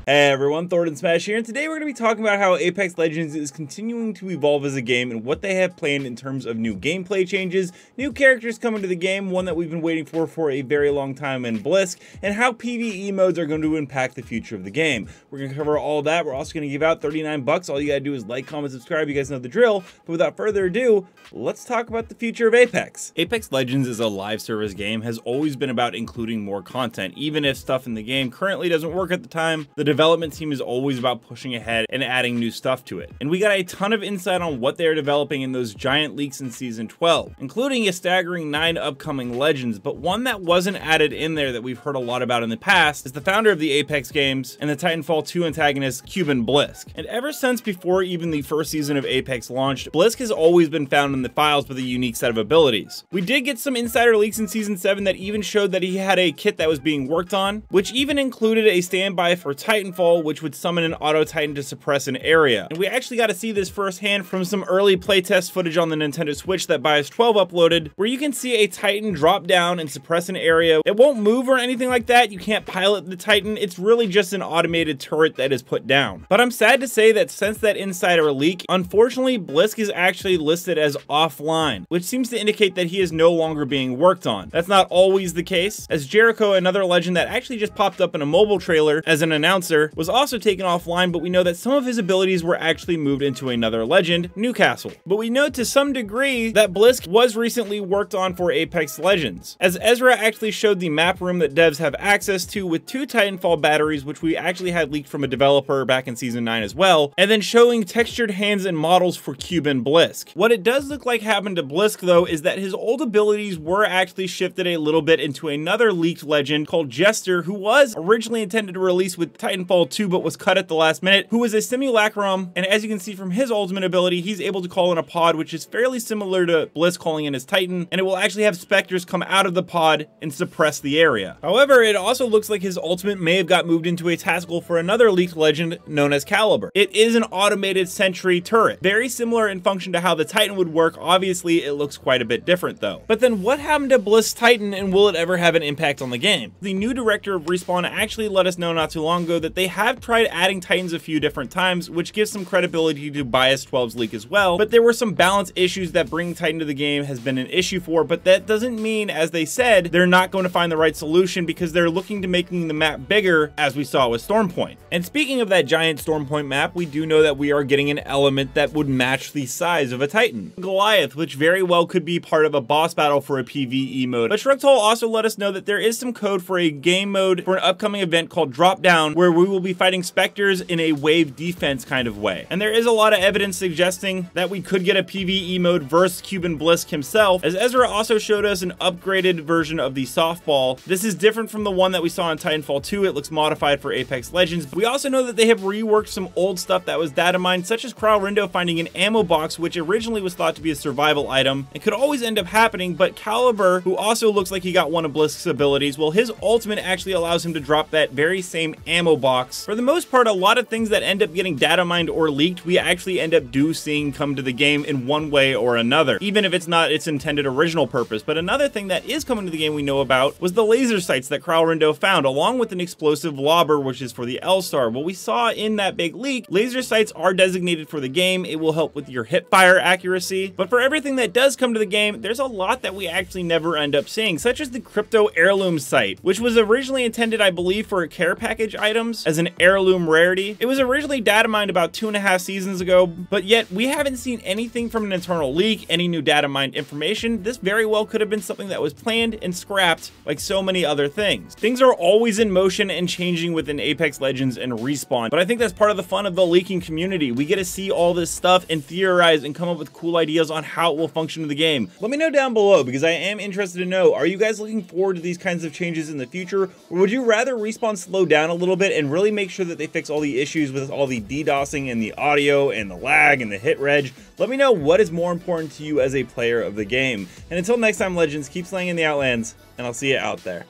Hey everyone, Thordan Smash here, and today we're going to be talking about how Apex Legends is continuing to evolve as a game and what they have planned in terms of new gameplay changes, new characters coming to the game, one that we've been waiting for a very long time in Blisk, and how PVE modes are going to impact the future of the game. We're going to cover all that. We're also going to give out 39 bucks. All you got to do is like, comment, subscribe. You guys know the drill. But without further ado, let's talk about the future of Apex. Apex Legends is a live service game, has always been about including more content, even if stuff in the game currently doesn't work at the time. The development team is always about pushing ahead and adding new stuff to it. And we got a ton of insight on what they're developing in those giant leaks in Season 12, including a staggering 9 upcoming legends, but one that wasn't added in there that we've heard a lot about in the past is the founder of the Apex games and the Titanfall 2 antagonist, Cuban Blisk. And ever since before even the first season of Apex launched, Blisk has always been found in the files with a unique set of abilities. We did get some insider leaks in Season 7 that even showed that he had a kit that was being worked on, which even included a standby for Titanfall, which would summon an auto titan to suppress an area. And we actually got to see this firsthand from some early playtest footage on the Nintendo Switch that Bias12 uploaded, where you can see a titan drop down and suppress an area. It won't move or anything like that. You can't pilot the titan. It's really just an automated turret that is put down. But I'm sad to say that since that insider leak, unfortunately, Blisk is actually listed as offline, which seems to indicate that he is no longer being worked on. That's not always the case, as Jericho, another legend that actually just popped up in a mobile trailer as an announcer, was also taken offline, but we know that some of his abilities were actually moved into another legend, Newcastle. But we know to some degree that Blisk was recently worked on for Apex Legends, as Ezra actually showed the map room that devs have access to with 2 Titanfall batteries, which we actually had leaked from a developer back in Season 9 as well, and then showing textured hands and models for Cuban Blisk. What it does look like happened to Blisk though is that his old abilities were actually shifted a little bit into another leaked legend called Jester, who was originally intended to release with Titanfall 2 but was cut at the last minute, who is a simulacrum, and as you can see from his ultimate ability, he's able to call in a pod, which is fairly similar to Blisk calling in his Titan, and it will actually have specters come out of the pod and suppress the area. However, it also looks like his ultimate may have got moved into a tactical for another leaked legend known as Caliber. It is an automated sentry turret, very similar in function to how the Titan would work. Obviously, it looks quite a bit different though. But then what happened to Blisk's Titan, and will it ever have an impact on the game? The new director of Respawn actually let us know not too long ago that they have tried adding Titans a few different times, which gives some credibility to Bias12's leak as well, but there were some balance issues that bringing Titan to the game has been an issue for, but that doesn't mean, as they said, they're not going to find the right solution, because they're looking to making the map bigger, as we saw with Stormpoint. And speaking of that giant Stormpoint map, we do know that we are getting an element that would match the size of a Titan, Goliath, which very well could be part of a boss battle for a PVE mode. But Shrugtal also let us know that there is some code for a game mode for an upcoming event called Drop Down, where we will be fighting specters in a wave defense kind of way. And there is a lot of evidence suggesting that we could get a PVE mode versus Cuban Blisk himself, as Ezra also showed us an upgraded version of the softball. This is different from the one that we saw in Titanfall 2. It looks modified for Apex Legends. We also know that they have reworked some old stuff that was datamined, such as Kralrindo finding an ammo box, which originally was thought to be a survival item and could always end up happening, but Caliber, who also looks like he got one of Blisk's abilities, well, his ultimate actually allows him to drop that very same ammo box. For the most part, a lot of things that end up getting data mined or leaked, we actually end up seeing come to the game in one way or another, even if it's not its intended original purpose. But another thing that is coming to the game we know about was the laser sights that Kralrindo found, along with an explosive lobber, which is for the L-Star. What we saw in that big leak, laser sights are designated for the game. It will help with your hip fire accuracy. But for everything that does come to the game, there's a lot that we actually never end up seeing, such as the crypto heirloom sight, which was originally intended, I believe, for care package items as an heirloom rarity. It was originally data mined about 2.5 seasons ago, but yet we haven't seen anything from an internal leak, any new data mined information. This very well could have been something that was planned and scrapped like so many other things. Things are always in motion and changing within Apex Legends and Respawn, but I think that's part of the fun of the leaking community. We get to see all this stuff and theorize and come up with cool ideas on how it will function in the game. Let me know down below, because I am interested to know, are you guys looking forward to these kinds of changes in the future, or would you rather Respawn slow down a little bit and really make sure that they fix all the issues with all the DDoSing and the audio and the lag and the hit reg? Let me know what is more important to you as a player of the game. And until next time, Legends, keep slaying in the Outlands, and I'll see you out there.